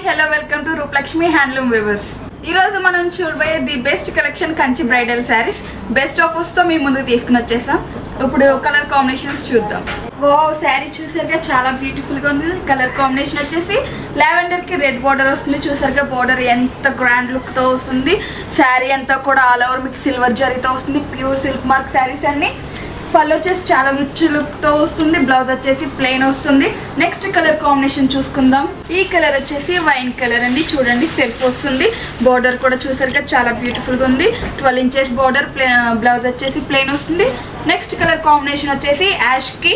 Hello welcome to Rupalakshmi handloom weavers. ఈ రోజు మనం చూడబోయే the best collection Kanchi bridal sarees best offers తో మీ ముందుకు తీసుకుని వచ్చేసాం. ఇప్పుడు కలర్ కాంబినేషన్స్ చూద్దాం. వావ్, శారీ చూసారుగా చాలా బ్యూటిఫుల్ గా ఉంది. కలర్ కాంబినేషన్ వచ్చేసి లావెండర్ కి రెడ్ బార్డర్ వస్తుంది. చూసారుగా బార్డర్ ఎంత గ్రాండ్ లుక్ తో వస్తుంది. శారీ అంతా కూడా ఆల్ ఓవర్ మీకు సిల్వర్ జరీతో వస్తుంది. ప్యూర్ సిల్క్ మార్క్ శారీస్ అన్ని. పళ్ళు వచ్చేసి చాలా రిచ్ లుక్ తో వస్తుంది. బ్లౌజ్ వచ్చేసి ప్లెయిన్ వస్తుంది. నెక్స్ట్ కలర్ కాంబినేషన్ చూసుకుందాం. ఈ కలర్ వచ్చేసి వైన్ కలర్ అండి. చూడండి సెల్ఫ్ వస్తుంది. బార్డర్ కూడా చూసారుగా చాలా బ్యూటిఫుల్ గా ఉంది. 12 ఇంచెస్ బార్డర్. బ్లౌజ్ వచ్చేసి ప్లెయిన్ వస్తుంది. నెక్స్ట్ కలర్ కాంబినేషన్ వచ్చేసి యాష్ కి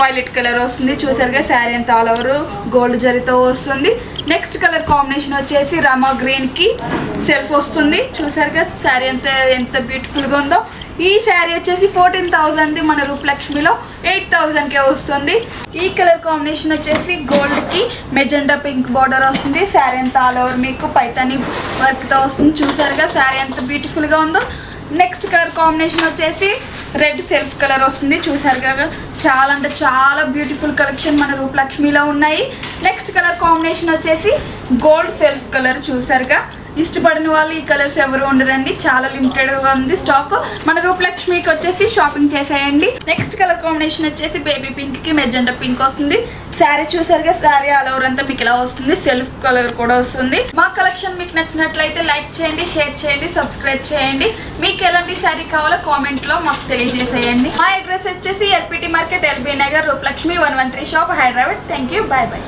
వైలెట్ కలర్ వస్తుంది. చూసారుగా శారీ అంతా ఆల్ ఓవర్ గోల్డ్ జరీతో వస్తుంది. నెక్స్ట్ కలర్ కాంబినేషన్ వచ్చేసి రామా గ్రీన్ కి సెల్ఫ్ వస్తుంది. చూసారుగా శారీ అంతా ఎంత బ్యూటిఫుల్ గా ఉందో. ఈ శారీ వచ్చేసి 14,000 మన రూపలక్ష్మిలో 8,000కే వస్తుంది. ఈ కలర్ కాంబినేషన్ వచ్చేసి గోల్డ్ కి మెజెండా పింక్ బార్డర్ వస్తుంది. శారీ అంతా ఆల్ ఓవర్ మీకు పైతాని వర్క్ తో వస్తుంది. చూసారుగా శారీ ఎంత బ్యూటిఫుల్ గా ఉందో. నెక్స్ట్ కలర్ కాంబినేషన్ వచ్చేసి రెడ్ సెల్ఫ్ కలర్ వస్తుంది. చూసారుగా చాలా అంటే చాలా బ్యూటిఫుల్ కలెక్షన్ మన రూపలక్ష్మిలో ఉన్నాయి. నెక్స్ట్ కలర్ కాంబినేషన్ వచ్చేసి గోల్డ్ సెల్ఫ్ కలర్. చూసారుగా ఇష్టపడిన వాళ్ళు ఈ కలర్స్ ఎవరు ఉండరండి. చాలా లిమిటెడ్గా ఉంది స్టాక్. మన రూపలక్ష్మికి వచ్చేసి షాపింగ్ చేసేయండి. నెక్స్ట్ కలర్ కాంబినేషన్ వచ్చేసి బేబీ పింక్ కి మెజెండా పింక్ వస్తుంది. శారీ చూసారుగా శారీ ఆల్ ఓవర్ అంతా మీకు ఇలా వస్తుంది. సెల్ఫ్ కలర్ కూడా వస్తుంది. మా కలెక్షన్ మీకు నచ్చినట్లయితే లైక్ చేయండి, షేర్ చేయండి, సబ్స్క్రైబ్ చేయండి. మీకు ఎలాంటి శారీ కావాలో కామెంట్ లో మాకు తెలియజేసేయండి. మా అడ్రస్ వచ్చేసి L P T market, L B Nagar, Rupalakshmi 113 shop, Hyderabad. Thank you. Bye bye.